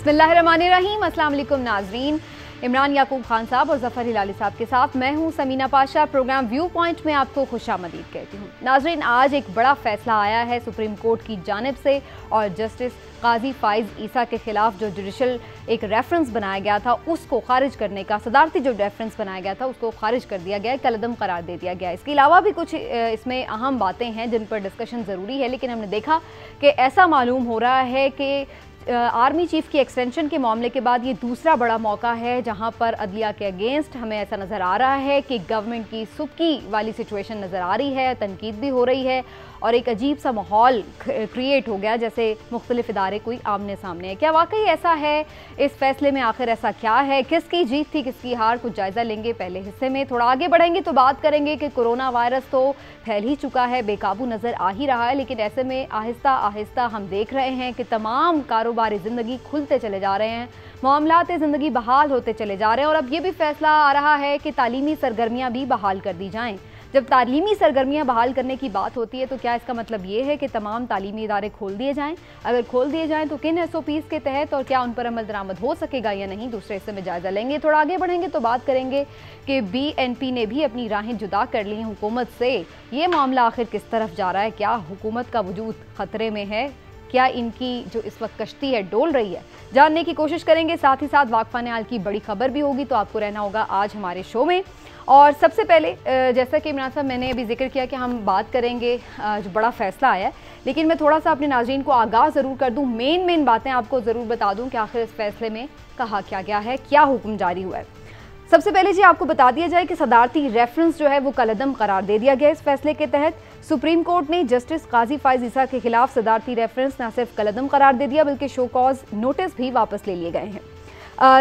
बिस्मिल्लाहिर्रहमानिर्रहीम। अस्सलाम वालेकुम नाजरीन। इमरान याकूब खान साहब और ज़फ़र हिलाली साहब के साथ मैं हूं Sameena Pasha. Programme viewpoint में आपको खुशामदीद कहती हूं। नाजरीन, आज एक बड़ा फैसला आया है सुप्रीम कोर्ट की जानिब से और जस्टिस काजी फ़ाइज़ ईसा के खिलाफ जो जुडिशल एक रेफरेंस बनाया गया था उसको खारिज करने का, सदारती जो रेफरेंस बनाया गया था उसको खारिज कर दिया गया, कलअदम करार दे दिया गया। इसके अलावा भी कुछ इसमें अहम बातें हैं जिन पर डिस्कशन ज़रूरी है, लेकिन हमने देखा कि ऐसा मालूम हो रहा है कि आर्मी चीफ की एक्सटेंशन के मामले के बाद ये दूसरा बड़ा मौका है जहां पर अदलिया के अगेंस्ट हमें ऐसा नज़र आ रहा है कि गवर्नमेंट की सुबकी वाली सिचुएशन नज़र आ रही है, तनकीद भी हो रही है और एक अजीब सा माहौल क्रिएट हो गया जैसे मुख्तलिफ इदारे कोई आमने सामने है। क्या वाकई ऐसा है? इस फैसले में आखिर ऐसा क्या है? किसकी जीत थी, किसकी हार? कुछ जायज़ा लेंगे पहले हिस्से में। थोड़ा आगे बढ़ेंगे तो बात करेंगे कि कोरोना वायरस तो फैल ही चुका है, बेकाबू नज़र आ ही रहा है, लेकिन ऐसे में आहिस्ता आहिस्ता हम देख रहे हैं कि तमाम कारोबारी ज़िंदगी खुलते चले जा रहे हैं, मामलात ज़िंदगी बहाल होते चले जा रहे हैं और अब ये भी फैसला आ रहा है कि तालीमी सरगर्मियाँ भी बहाल कर दी जाएँ। जब तालीमी सरगर्मियाँ बहाल करने की बात होती है तो क्या इसका मतलब ये है कि तमाम तालीमी इदारे खोल दिए जाएँ? अगर खोल दिए जाएँ तो किन SOPs के तहत और क्या उन पर अमल दरामद हो सकेगा या नहीं? दूसरे हिस्से में जायज़ा लेंगे। थोड़ा आगे बढ़ेंगे तो बात करेंगे कि BNP ने भी अपनी राहें जुदा कर ली हैं हुकूमत से। ये मामला आखिर किस तरफ जा रहा है? क्या हुकूमत का वजूद ख़तरे में है? क्या इनकी जो इस वक्त कश्ती है डोल रही है? जानने की कोशिश करेंगे। साथ ही साथ वाक़फ़ाने हाल की बड़ी खबर भी होगी, तो आपको रहना होगा आज हमारे शो में। और सबसे पहले जैसा कि इमरान साहब मैंने अभी जिक्र किया कि हम बात करेंगे जो बड़ा फ़ैसला आया है, लेकिन मैं थोड़ा सा अपने नाज़रीन को आगाह ज़रूर कर दूँ, मेन बातें आपको ज़रूर बता दूँ कि आखिर इस फैसले में कहा क्या गया है, क्या हुक्म जारी हुआ है। सबसे पहले जी आपको बता दिया जाए कि सदारती रेफरेंस जो है वो कलअदम करार दे दिया गया। इस फैसले के तहत सुप्रीम कोर्ट ने जस्टिस काजी फ़ाइज़ ईसा के खिलाफ सदारती रेफरेंस न सिर्फ कलअदम करार दे दिया बल्कि शो कॉज नोटिस भी वापस ले लिए गए हैं।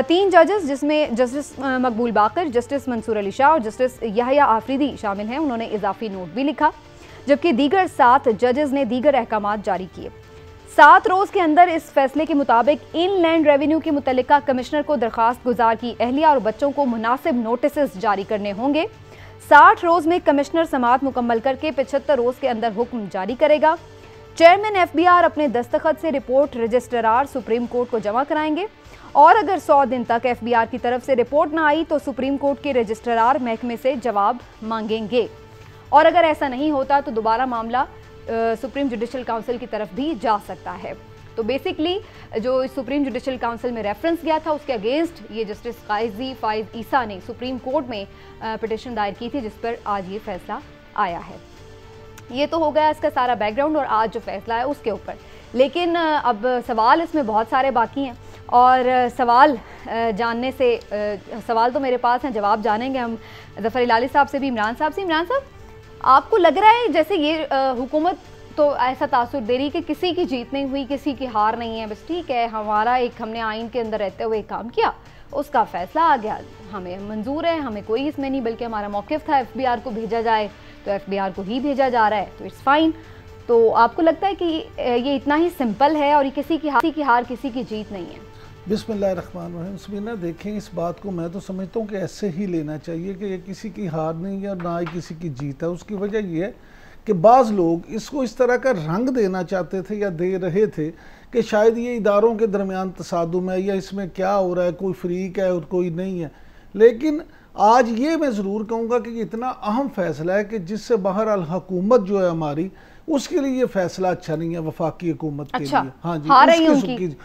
3 जजेस जिसमें जस्टिस मकबूल बाकर, जस्टिस मंसूर अली शाह और जस्टिस याहिया आफरीदी शामिल हैं, उन्होंने इजाफी नोट भी लिखा, जबकि दीगर 7 जजेस ने दीगर अहकामात जारी किए। 7 रोज़ के अंदर इस फैसले के मुताबिक इनलैंड रेवेन्यू के मुतल्लिका कमिश्नर को दरखास्त गुजार की अहलिया और बच्चों को मुनासिब नोटिस जारी करने होंगे। 60 रोज़ में कमिश्नर समाअत मुकम्मल करके 75 रोज़ के अंदर हुक्म जारी करेगा। चेयरमैन FBR अपने दस्तखत से रिपोर्ट रजिस्ट्रार सुप्रीम कोर्ट को जमा कराएंगे और अगर 100 दिन तक FBR की तरफ से रिपोर्ट ना आई तो सुप्रीम कोर्ट के रजिस्ट्रार महकमे से जवाब मांगेंगे और अगर ऐसा नहीं होता तो दोबारा मामला सुप्रीम जुडिशल काउंसिल की तरफ भी जा सकता है। तो बेसिकली जो सुप्रीम जुडिशल काउंसिल में रेफरेंस गया था उसके अगेंस्ट ये जस्टिस काजी फ़ाइज़ ईसा ने सुप्रीम कोर्ट में पिटिशन दायर की थी, जिस पर आज ये फैसला आया है। ये तो हो गया इसका सारा बैकग्राउंड और आज जो फैसला है उसके ऊपर, लेकिन अब सवाल इसमें बहुत सारे बाकी हैं और सवाल जानने से सवाल तो मेरे पास हैं, जवाब जानेंगे हम ज़फ़र हिलाली साहब से भी, इमरान साहब से। इमरान साहब, आपको लग रहा है जैसे ये हुकूमत तो ऐसा तासुर दे रही कि किसी की जीत नहीं हुई, किसी की हार नहीं है, बस ठीक है हमारा एक हमने आइन के अंदर रहते हुए काम किया, उसका फैसला आ गया, हमें मंजूर है, हमें कोई इसमें नहीं, बल्कि हमारा मौक़िफ़ था FBR को भेजा जाए तो FBR को ही भेजा जा रहा है, तो इट्स फाइन। तो आपको लगता है कि ये इतना ही सिंपल है और ये किसी की हार किसी की जीत नहीं है? बिस्मिल्लाहिर्रहमानिर्रहीम। समीना, देखें इस बात को मैं तो समझता हूँ कि ऐसे ही लेना चाहिए कि ये किसी की हार नहीं है और ना ही किसी की जीत है। उसकी वजह ये है कि बाज़ लोग इसको इस तरह का रंग देना चाहते थे या दे रहे थे कि शायद ये इदारों के दरमियान तसादुम है या इसमें क्या हो रहा है, कोई फरीक है और कोई नहीं है। लेकिन आज ये मैं ज़रूर कहूँगा कि इतना अहम फ़ैसला है कि जिससे बहरहाल हुकूमत जो है हमारी, उसके लिए ये फ़ैसला अच्छा नहीं है वफाकी हुकूमत के लिए। हाँ जी,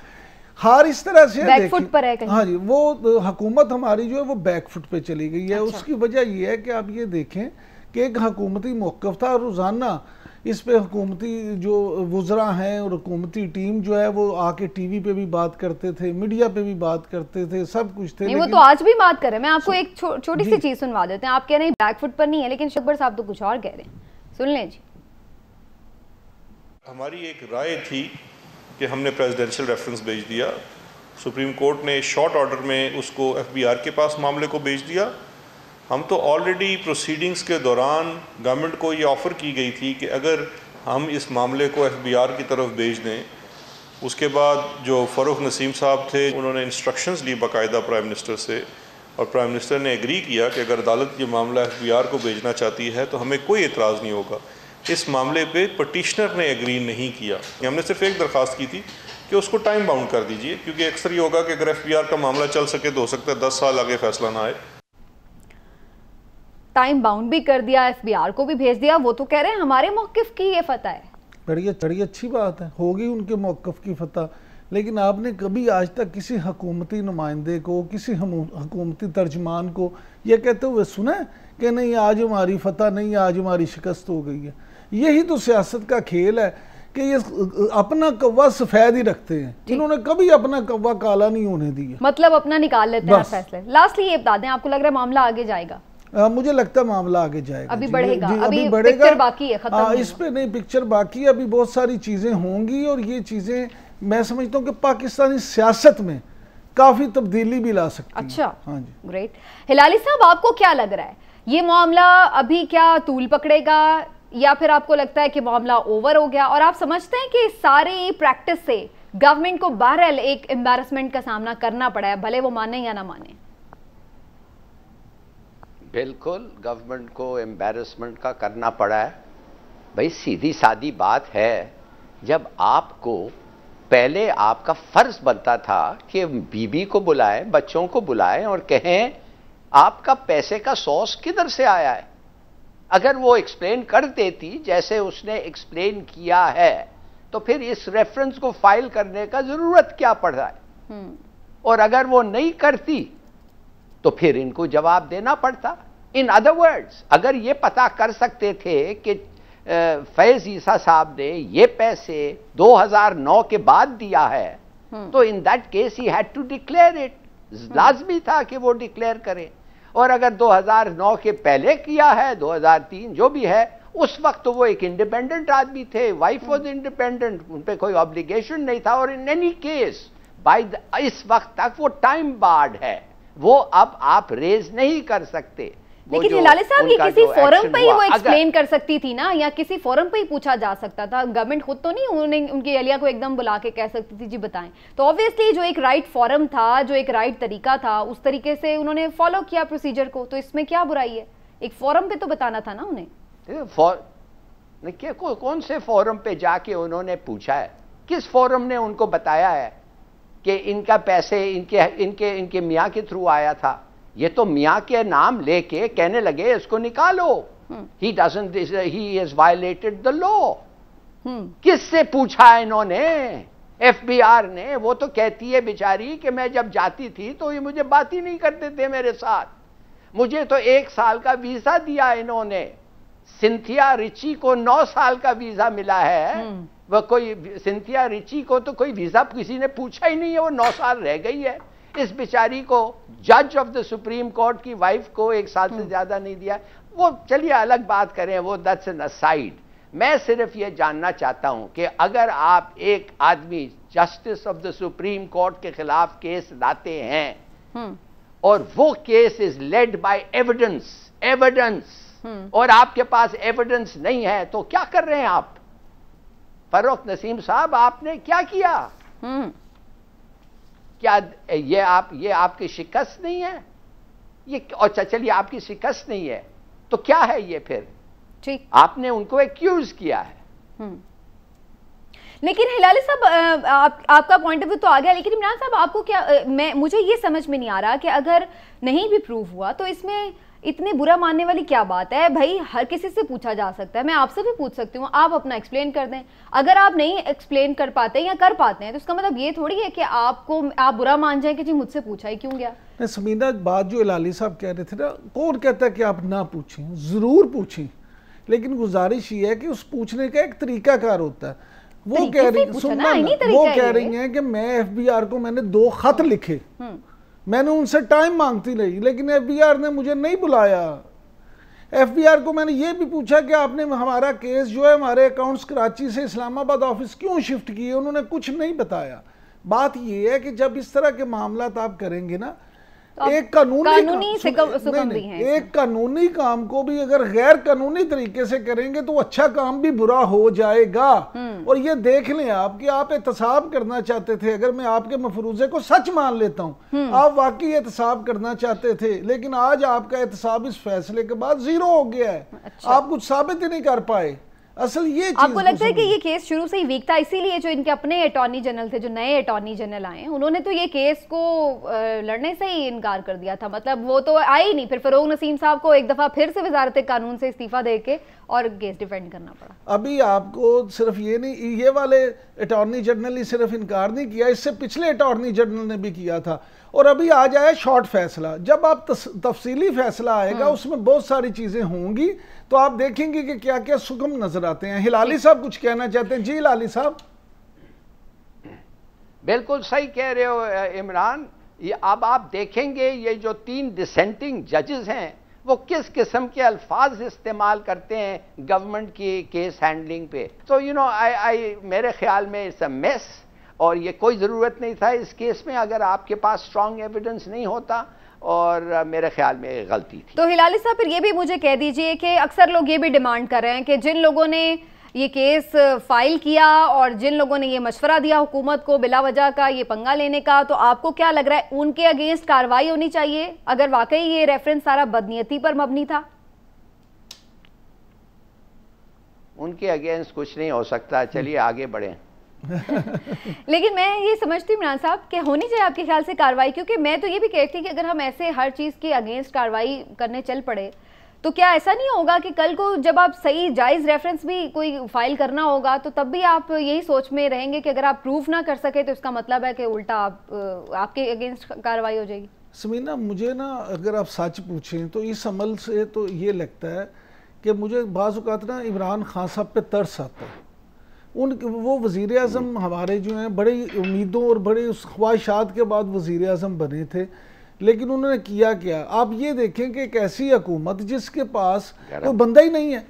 हार इस तरह से बैकफुट पर है कहीं। हाँ जी, वो हुकूमत हमारी जो है वो बैकफुट पे चली गई है। उसकी वजह ये है कि आप ये देखें कि एक हुकूमती मौक़िफ़ था, रोज़ाना इस पे हुकूमती जो वुज़रा हैं और हुकूमती टीम जो है वो आके TV पे भी बात करते थे, मीडिया पे भी बात करते थे, सब कुछ थे। वो तो आज भी बात कर रहे हैं। मैं आपको एक छोटी सी चीज़ सुनवा देते हैं। आप कह रहे हैं बैकफुट पर नहीं है, लेकिन शक्बर साहब तो कुछ और कह रहे हैं, सुन लें जी। हमारी एक राय थी कि हमने प्रेसिडेंशियल रेफरेंस भेज दिया, सुप्रीम कोर्ट ने शॉर्ट ऑर्डर में उसको FBR के पास मामले को भेज दिया। हम तो ऑलरेडी प्रोसीडिंग्स के दौरान गवर्नमेंट को ये ऑफ़र की गई थी कि अगर हम इस मामले को FBR की तरफ भेज दें, उसके बाद जो फ़ारूक नसीम साहब थे उन्होंने इंस्ट्रक्शंस ली बाकायदा प्राइम मिनिस्टर से और प्राइम मिनिस्टर ने एग्री किया कि अगर अदालत ये मामला FBR को भेजना चाहती है तो हमें कोई एतराज़ नहीं होगा। इस मामले पे पटिशनर ने एग्री नहीं किया। हमने सिर्फ एक दरख्वास्त की थी कि उसको टाइम बाउंड कर दीजिए, क्योंकि अक्सर ये होगा कि अगर एफबीआर का मामला चल सके तो हो सकता है 10 साल आगे फैसला ना आए। टाइम बाउंड भी कर दिया, एफबीआर को भी भेज दिया, वो तो कह रहे हैं हमारे मौकिफ की ये फतह है। बड़ी अच्छी बात है, होगी उनके मौक़िफ़ की फतह, लेकिन आपने कभी आज तक किसी हुकूमती नुमाइंदे को, किसी हुकूमती तर्जमान को ये कहते हुए सुना है कि नहीं आज हमारी फतह नहीं, आज हमारी शिकस्त हो गई है? यही तो सियासत का खेल है कि ये अपना कौवा सफ़ेद ही रखते हैं, इन्होंने कभी अपना कौवा काला नहीं होने दिया, मतलब अपना निकाल लेते हैं फैसले। लास्टली ये बता दें, आपको लग रहा है मामला आगे जाएगा? मुझे लगता है मामला आगे जाएगा, अभी बढ़ेगा, अभी बढ़ेगा, पिक्चर बाकी है, खत्म इस पे नहीं, पिक्चर बाकी है, अभी बहुत सारी चीज़ें होंगी और ये चीज़ें मैं समझता हूँ कि पाकिस्तानी सियासत में काफ़ी तब्दीली भी ला सकती है। अच्छा, हाँ जी, ग्रेट। हिलाली साहब, आपको क्या लग रहा है, ये मामला अभी क्या तूल पकड़ेगा या फिर आपको लगता है कि मामला ओवर हो गया और आप समझते हैं कि सारी प्रैक्टिस से गवर्नमेंट को बहरहाल एक एम्बैरसमेंट का सामना करना पड़ा है, भले वो माने या ना माने? बिल्कुल गवर्नमेंट को एम्बैरसमेंट का करना पड़ा है। भाई सीधी सादी बात है, जब आपको पहले आपका फर्ज बनता था कि बीबी को बुलाएं, बच्चों को बुलाएं और कहें आपका पैसे का सोर्स किधर से आया है, अगर वो एक्सप्लेन कर देती जैसे उसने एक्सप्लेन किया है तो फिर इस रेफरेंस को फाइल करने का जरूरत क्या पड़ रहा है? और अगर वो नहीं करती तो फिर इनको जवाब देना पड़ता। इन अदर वर्ड्स, अगर ये पता कर सकते थे कि फैज ईसा साहब ने ये पैसे 2009 के बाद दिया है तो in that case he had to declare it, लाजमी था कि वो डिक्लेयर करें। और अगर 2009 के पहले किया है, 2003 जो भी है, उस वक्त तो वो एक इंडिपेंडेंट आदमी थे, वाइफ वाज इंडिपेंडेंट, उन पे कोई ऑब्लिगेशन नहीं था। और इन एनी केस इस वक्त तक वो टाइम बार्ड है, वो अब आप रेज नहीं कर सकते। लेकिन हिलाली साहब, ये किसी फोरम पे ही वो एक्सप्लेन कर सकती थी ना, या किसी फोरम पे ही पूछा जा सकता था, गवर्नमेंट खुद तो नहीं उनकी एहलिया को एकदम बुला के कह सकती थी जी बताएं। तो ऑब्वियसली जो एक राइट फोरम था, जो एक राइट तरीका था, उस तरीके से उन्होंने फॉलो किया प्रोसीजर को, तो इसमें क्या बुराई है? एक फोरम पे तो बताना था ना उन्हें। कौन से फोरम पे जाके उन्होंने पूछा है? किस फोरम ने उनको बताया है कि इनका पैसे इनके मियाँ के थ्रू आया था? ये तो मियाँ के नाम लेके कहने लगे इसको निकालो, he has violated the law। किससे पूछा इन्होंने? एफबीआर ने। वो तो कहती है बेचारी कि मैं जब जाती थी तो ये मुझे बात ही नहीं करते थे मेरे साथ, मुझे तो 1 साल का वीजा दिया इन्होंने। सिंथिया रिची को 9 साल का वीजा मिला है, वह कोई सिंथिया रिची को तो कोई वीजा किसी ने पूछा ही नहीं है, वो 9 साल रह गई है। इस बेचारी को, जज ऑफ द सुप्रीम कोर्ट की वाइफ को 1 साल से ज्यादा नहीं दिया। वो चलिए अलग बात करें, वो दैट्स एन असाइड। मैं सिर्फ ये जानना चाहता हूं कि अगर आप एक आदमी justice of the supreme court के खिलाफ केस लाते हैं और वो case is led by evidence और आपके पास एविडेंस नहीं है, तो क्या कर रहे हैं आप? फर्रुख नसीम साहब, आपने क्या किया? क्या ये आपकी शिकस्त नहीं है? ये अच्छा चलिए आपकी शिकस्त नहीं है तो क्या है ये फिर? ठीक, आपने उनको एक्यूज किया है। लेकिन हिलाली साहब, आपका पॉइंट ऑफ व्यू तो आ गया, लेकिन इमरान साहब आपको क्या, मुझे ये समझ में नहीं आ रहा कि अगर नहीं भी प्रूव हुआ तो इसमें इतने बुरा मानने वाली क्या बात है? भाई हर किसी से पूछा जा सकता है, मैं आपसे भी पूछ सकती हूँ, आप अपना एक्सप्लेन कर दें। अगर आप नहीं एक्सप्लेन कर पाते या कर पाते हैं तो इसका मतलब ये थोड़ी है कि आप बुरा मान जाए कि जी मुझसे पूछा ही क्यों गया। समीना, बात जो हिलाली साहब कह रहे थे ना, कौन कहता है कि आप ना पूछें, ज़रूर पूछें, लेकिन गुजारिश ये है कि उस पूछने का एक तरीकाकार होता है। वो कह रही हैं कि मैं एफबीआर को मैंने 2 खत लिखे, मैंने उनसे टाइम मांगती रही, लेकिन एफबीआर ने मुझे नहीं बुलाया। एफबीआर को मैंने ये भी पूछा कि आपने हमारा केस जो है, हमारे अकाउंट्स कराची से इस्लामाबाद ऑफिस क्यों शिफ्ट किए, उन्होंने कुछ नहीं बताया। बात ये है कि जब इस तरह के मामला आप करेंगे ना, तो एक कानूनी काम को भी अगर गैर कानूनी तरीके से करेंगे तो अच्छा काम भी बुरा हो जाएगा। और ये देख लें आप कि आप एहतसाब करना चाहते थे, अगर मैं आपके मफरूजे को सच मान लेता हूं, आप वाकई एहतसाब करना चाहते थे, लेकिन आज आपका एहतसाब इस फैसले के बाद 0 हो गया है। अच्छा। आप कुछ साबित ही नहीं कर पाए। असल ये आपको लगता है कि ये केस शुरू से ही वीक था, इसीलिए जो इनके अपने अटॉर्नी जनरल थे, जो नए अटॉर्नी जनरल आए, उन्होंने तो ये केस को लड़ने से ही इनकार कर दिया था, मतलब वो तो आए ही नहीं। फिर फरोग नसीम साहब को एक दफा फिर से वजारत कानून से इस्तीफा देके और केस डिफेंड करना पड़ा। अभी आपको सिर्फ ये नहीं, ये वाले अटॉर्नी जनरल ही सिर्फ इनकार नहीं किया, इससे पिछले अटॉर्नी जनरल ने भी किया था। और अभी आ जाए शॉर्ट फैसला, जब आप तफसीली फैसला आएगा उसमें बहुत सारी चीजें होंगी, तो आप देखेंगे कि क्या क्या सुगम नजर आते हैं। हिलाली साहब कुछ कहना चाहते हैं? जी हिलाली साहब। बिल्कुल सही कह रहे हो इमरान। ये अब आप देखेंगे ये जो 3 डिसेंटिंग जजेस हैं वो किस किस्म के अल्फाज इस्तेमाल करते हैं गवर्नमेंट की केस हैंडलिंग पे। तो मेरे ख्याल में इट्स अ मेस, और ये कोई ज़रूरत नहीं था इस केस में अगर आपके पास स्ट्रॉन्ग एविडेंस नहीं होता, और मेरे ख्याल में गलती थी। तो हिलाली साहब फिर ये भी मुझे कह दीजिए कि अक्सर लोग ये भी डिमांड कर रहे हैं कि जिन लोगों ने ये केस फाइल किया और जिन लोगों ने ये मशवरा दिया हुकूमत को बिला वजह का ये पंगा लेने का, तो आपको क्या लग रहा है उनके अगेंस्ट कार्रवाई होनी चाहिए अगर वाकई ये रेफरेंस सारा बदनीयती पर मबनी था? उनके अगेंस्ट कुछ नहीं हो सकता, चलिए आगे बढ़ें। लेकिन मैं ये समझती हूँ इमरान साहब कि होनी चाहिए आपके ख्याल से कार्रवाई, क्योंकि मैं तो ये भी कहती कि अगर हम ऐसे हर चीज़ के अगेंस्ट कार्रवाई करने चल पड़े तो क्या ऐसा नहीं होगा कि कल को जब आप सही जायज़ रेफरेंस भी कोई फाइल करना होगा तो तब भी आप यही सोच में रहेंगे कि अगर आप प्रूफ ना कर सके तो इसका मतलब है कि उल्टा आपके अगेंस्ट कार्रवाई हो जाएगी? समीना, मुझे ना अगर आप सच पूछें तो इस अमल से तो ये लगता है कि मुझे बाज़ औक़ात ना इमरान खान साहब पे तरस आता है। वो वज़ीर आज़म हमारे जो हैं बड़ी उम्मीदों और बड़े उस ख्वाहिशात के बाद वज़ीर आज़म बने थे, लेकिन उन्होंने किया क्या? आप ये देखें कि एक ऐसी हुकूमत जिसके पास कोई बंदा ही नहीं है,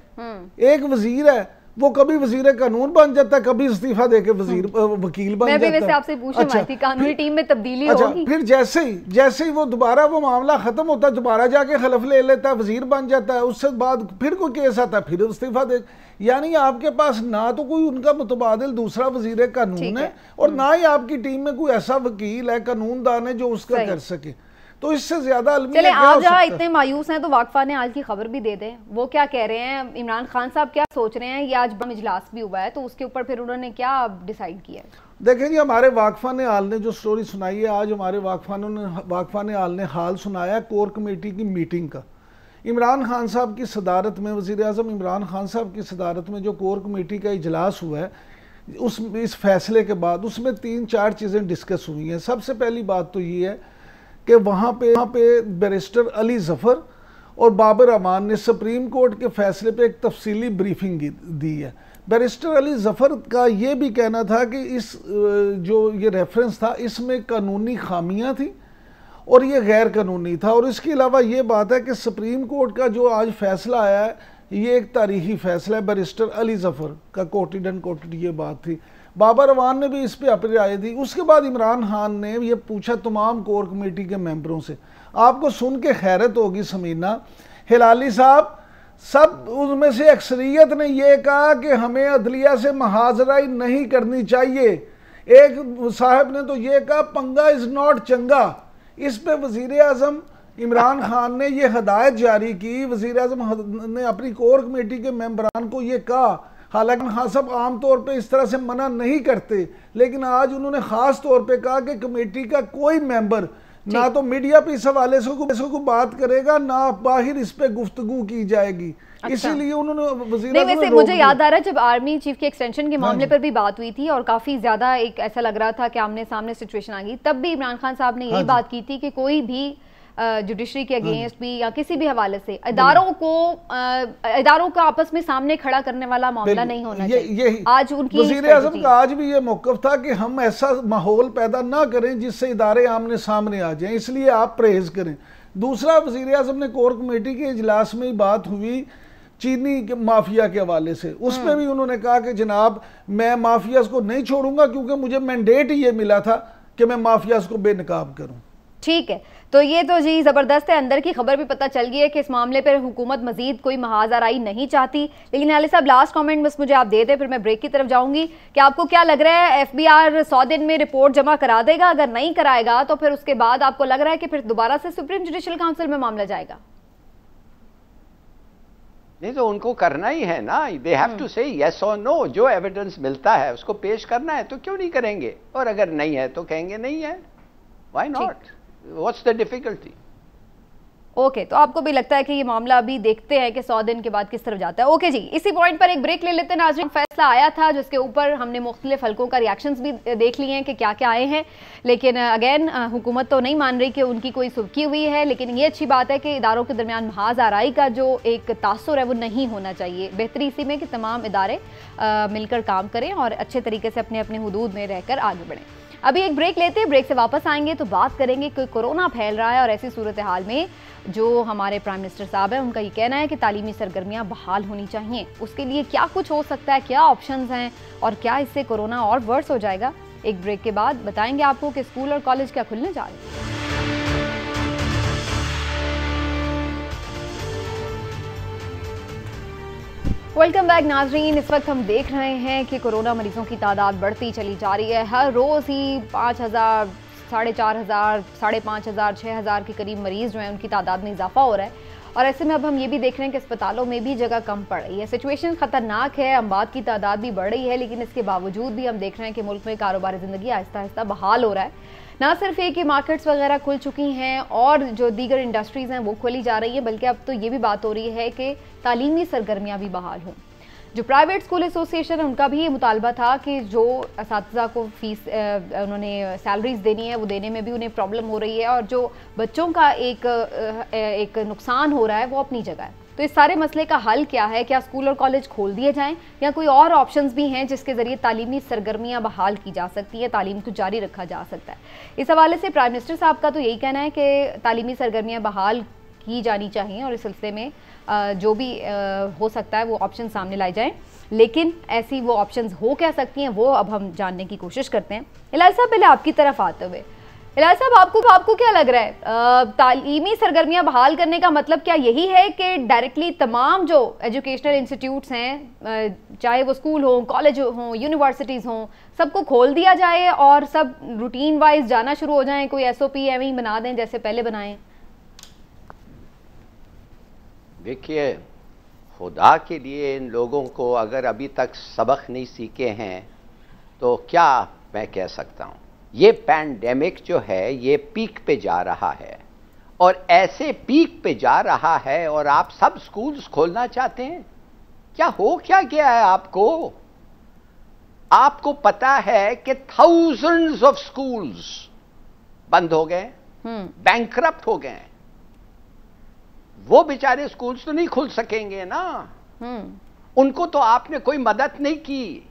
एक वज़ीर है, वो कभी वज़ीर कानून बन जाता है, कभी इस्तीफा देके वकील बन जाता है। मैं वैसे आपसे पूछने थी, कानूनी टीम में तब्दीली होगी। फिर जैसे ही वो दोबारा वो मामला खत्म होता है, दोबारा जाके खलफ ले लेता है, वजीर बन जाता है, उससे बाद फिर कोई केस आता है, फिर इस्तीफा दे। यानी आपके पास ना तो कोई उनका मुतबादिल दूसरा वजीर कानून है और ना ही आपकी टीम में कोई ऐसा वकील है, कानूनदान है जो उसका कर सके। तो इससे ज्यादा चले आप जहाँ इतने मायूस हैं तो वाकफा ने आज की खबर भी दे दें, वो क्या कह रहे हैं, इमरान खान साहब क्या सोच रहे हैं? ये आज बड़ा इजलास भी हुआ है तो उसके ऊपर फिर उन्होंने क्या डिसाइड किया है? देखें जी, हमारे वाकफा ने हाल ने जो स्टोरी सुनाई है, आज हमारे वाकफा ने हाल ने हाल सुनाया कोर कमेटी की मीटिंग का। इमरान खान साहब की सदारत में, वज़ीर आज़म इमरान खान साहब की सदारत में जो कोर कमेटी का इजलास हुआ है, इस फैसले के बाद उसमें 3-4 चीज़ें डिस्कस हुई हैं। सबसे पहली बात तो ये है कि वहाँ पे बैरिस्टर अली ज़फ़र और बाबर अमान ने सुप्रीम कोर्ट के फैसले पे एक तफसीली ब्रीफिंग दी है। बैरिस्टर अली ज़फ़र का ये भी कहना था कि इस जो ये रेफरेंस था इसमें कानूनी खामियां थी और ये गैर कानूनी था। और इसके अलावा ये बात है कि सुप्रीम कोर्ट का जो आज फैसला आया है ये एक तारीखी फैसला है। बैरिस्टर अली ज़फ़र का कोटेड एंड कोटेड ये बात थी। बाबर अवान ने भी इस पर अपनी राय दी। उसके बाद इमरान खान ने ये पूछा तमाम कोर कमेटी के मेंबरों से, आपको सुन के हैरत होगी समीना, हिलाली साहब, सब उनमें से अक्सरियत ने यह कहा कि हमें अदलिया से मुहाजराई नहीं करनी चाहिए। एक साहब ने तो ये कहा पंगा इज़ नॉट चंगा। इस पे वज़ीर आज़म इमरान खान ने ये हदायत जारी की, वज़ीर आज़म ने अपनी कोर कमेटी के मेंबरान को ये कहा। हालांकि खान साहब आमतौर पे इस तरह से मना नहीं करते, लेकिन आज उन्होंने ख़ास तौर पे कहा कि कमेटी का कोई मेंबर ना तो मीडिया पे इस हवाले से को बात करेगा, ना बाहर इस पे गुफ्तगू की जाएगी। अच्छा। इसीलिए उन्होंने वैसे मुझे याद आ रहा है जब आर्मी चीफ के एक्सटेंशन के मामले पर भी बात हुई थी और काफ़ी ज़्यादा एक ऐसा लग रहा था कि आमने सामने सिचुएशन आ गई, तब भी इमरान खान साहब ने यही बात की थी कि कोई भी जुडिशरी के अगेंस्ट भी या किसी भी हवाले से इदारों का आपस में सामने खड़ा करने वाला मामला नहीं होना चाहिए। आज उनकी वज़ीर आज़म का आज भी ये मौक़िफ़ था कि हम ऐसा माहौल पैदा ना करें जिससे इदारे आमने सामने आ जाएं, इसलिए आप परहेज़ करें। दूसरा, वज़ीर आज़म ने कोर कमेटी के इजलास में बात हुई चीनी के माफिया के हवाले से, उसमें भी उन्होंने कहा कि जनाब मैं माफियाज को नहीं छोड़ूंगा क्योंकि मुझे मैंडेट ही ये मिला था कि मैं माफियाज को बेनकाब करूं। ठीक है, तो ये तो जी ज़बरदस्त है, अंदर की खबर भी पता चल गई है कि इस मामले पर हुकूमत मजीद कोई महाजराई नहीं चाहती। लेकिन हाली साहब लास्ट कमेंट बस मुझे आप दे दें, फिर मैं ब्रेक की तरफ जाऊंगी कि आपको क्या लग रहा है FBI 100 दिन में रिपोर्ट जमा करा देगा? अगर नहीं कराएगा तो फिर उसके बाद आपको लग रहा है कि फिर दोबारा से सुप्रीम जुडिशल काउंसिल में मामला जाएगा? नहीं तो उनको करना ही है ना, दे हैव टू से यस और नो, जो एविडेंस मिलता है उसको पेश करना है, तो क्यों नहीं करेंगे, और अगर नहीं है तो कहेंगे नहीं है, why not, what's the difficulty. Okay, तो आपको भी लगता है कि ये मामला अभी देखते हैं कि 100 दिन के बाद किस तरफ जाता है। ओके जी, इसी पॉइंट पर एक ब्रेक ले लेते हैं नाज़रीन। फैसला आया था जिसके ऊपर हमने मुख्तलिफ हलकों का रिएक्शंस भी देख लिए हैं कि क्या क्या आए हैं, लेकिन अगेन हुकूमत तो नहीं मान रही कि उनकी कोई सुर्खी हुई है, लेकिन ये अच्छी बात है कि इदारों के दरमियान महाज आराई का जो एक तासुर है वो नहीं होना चाहिए। बेहतरी इसी में कि तमाम इदारे मिलकर काम करें और अच्छे तरीके से अपने अपने हुदूद में रहकर आगे बढ़ें। अभी एक ब्रेक लेते हैं, ब्रेक से वापस आएंगे तो बात करेंगे कि कोरोना फैल रहा है और ऐसी सूरत हाल में जो हमारे प्राइम मिनिस्टर साहब हैं उनका ये कहना है कि तालीमी सरगर्मियां बहाल होनी चाहिए। उसके लिए क्या कुछ हो सकता है, क्या ऑप्शंस हैं और क्या इससे कोरोना और वर्स हो जाएगा। एक ब्रेक के बाद बताएंगे आपको कि स्कूल और कॉलेज क्या खुलने जा रहे हैं। वेलकम बैक नाजरीन। इस वक्त हम देख रहे हैं कि कोरोना मरीजों की तादाद बढ़ती चली जा रही है। हर रोज़ ही 5,000, 4,500, 5,500, 6,000 के करीब मरीज़ जो हैं उनकी तादाद में इजाफा हो रहा है। और ऐसे में अब हम ये भी देख रहे हैं कि अस्पतालों में भी जगह कम पड़ रही है। सिचुएशन ख़तरनाक है, अमवात की तादाद भी बढ़ रही है, लेकिन इसके बावजूद भी हम देख रहे हैं कि मुल्क में कारोबार ज़िंदगी आहिस्ता आहिस्ता बहाल हो रहा है। ना सिर्फ ये कि मार्केट्स वगैरह खुल चुकी हैं और जो दीगर इंडस्ट्रीज़ हैं वो खोली जा रही हैं, बल्कि अब तो ये भी बात हो रही है कि तालीमी सरगर्मियाँ भी बहाल हों। जो प्राइवेट स्कूल एसोसिएशन है उनका भी ये मुतालबा था कि जो असातिज़ा को फीस उन्होंने सैलरीज देनी है वो देने में भी उन्हें प्रॉब्लम हो रही है और जो बच्चों का एक नुकसान हो रहा है वो अपनी जगह है। तो इस सारे मसले का हल क्या है? क्या स्कूल और कॉलेज खोल दिए जाएं या कोई और ऑप्शंस भी हैं जिसके ज़रिए तालीमी सरगर्मियां बहाल की जा सकती हैं, तालीम को जारी रखा जा सकता है? इस हवाले से प्राइम मिनिस्टर साहब का तो यही कहना है कि तालीमी सरगर्मियां बहाल की जानी चाहिए और इस सिलसिले में जो भी हो सकता है वो ऑप्शन सामने लाए जाएं। लेकिन ऐसी वो ऑप्शंस हो क्या सकती हैं वो अब हम जानने की कोशिश करते हैं। इलाही साहब, पहले आपकी तरफ आते हुए, इलाही साहब आपको क्या लग रहा है, तालीमी सरगर्मियां बहाल करने का मतलब क्या यही है कि डायरेक्टली तमाम जो एजुकेशनल इंस्टीट्यूट्स हैं, चाहे वो स्कूल हो, कॉलेज हो, यूनिवर्सिटीज़ हों, सबको खोल दिया जाए और सब रूटीन वाइज जाना शुरू हो जाएं, कोई SOP एवं ही बना दें जैसे पहले बनाएं? देखिए, खुदा के लिए इन लोगों को अगर अभी तक सबक नहीं सीखे हैं तो क्या मैं कह सकता हूँ। ये पैंडेमिक जो है ये पीक पे जा रहा है और ऐसे पीक पे जा रहा है और आप सब स्कूल्स खोलना चाहते हैं। क्या हो क्या गया है आपको? आपको पता है कि थाउजेंड्स ऑफ स्कूल्स बंद हो गए, बैंकरप्ट हो गए। वो बेचारे स्कूल्स तो नहीं खुल सकेंगे ना। उनको तो आपने कोई मदद नहीं की।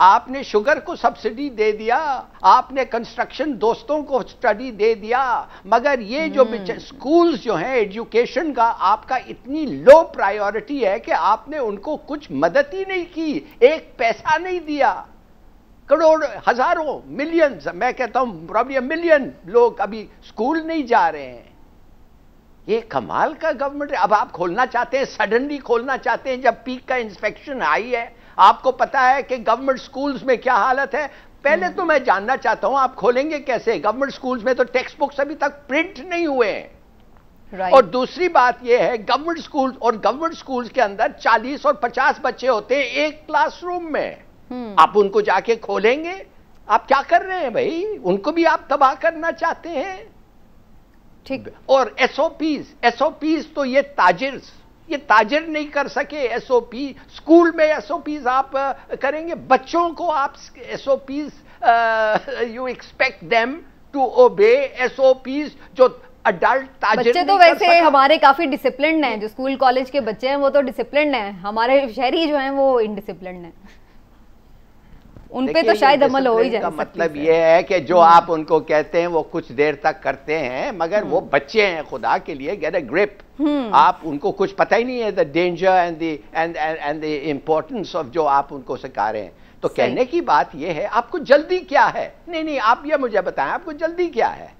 आपने शुगर को सब्सिडी दे दिया, आपने कंस्ट्रक्शन दोस्तों को स्टडी दे दिया, मगर ये जो स्कूल्स जो हैं एजुकेशन का आपका इतनी लो प्रायोरिटी है कि आपने उनको कुछ मदद ही नहीं की, एक पैसा नहीं दिया। करोड़, हजारों, मिलियंस, मैं कहता हूं प्रॉब्ली मिलियन लोग अभी स्कूल नहीं जा रहे हैं। ये कमाल का गवर्नमेंट है। अब आप खोलना चाहते हैं, सडनली खोलना चाहते हैं जब पीक का इंस्पेक्शन आई है। आपको पता है कि गवर्नमेंट स्कूल्स में क्या हालत है। पहले तो मैं जानना चाहता हूं आप खोलेंगे कैसे? गवर्नमेंट स्कूल्स में तो टेक्स्ट बुक्स अभी तक प्रिंट नहीं हुए हैं। और दूसरी बात यह है, गवर्नमेंट स्कूल्स के अंदर 40 और 50 बच्चे होते हैं एक क्लासरूम में। आप उनको जाके खोलेंगे? आप क्या कर रहे हैं भाई? उनको भी आप तबाह करना चाहते हैं। ठीक। और SOPs तो ये ताजिर नहीं कर सके। SOP स्कूल में SOPs आप करेंगे, बच्चों को आप SOPs you expect them to obey SOPs जो अडल्ट ताजिर बच्चे तो वैसे हमारे काफी डिसिप्लिन्ड हैं। जो स्कूल कॉलेज के बच्चे हैं वो तो डिसिप्लिन्ड हैं, हमारे शहरी जो हैं वो इनडिसिप्लिन्ड हैं। उन पे तो शायद अमल हो ही जाए। मतलब ये है कि जो आप उनको कहते हैं वो कुछ देर तक करते हैं, मगर वो बच्चे हैं, खुदा के लिए गेट अ ग्रिप। आप उनको कुछ पता ही नहीं है the danger and the importance of जो आप उनको सिखा रहे हैं। तो कहने की बात ये है, आपको जल्दी क्या है? नहीं, आप ये मुझे बताएं, आपको जल्दी क्या है?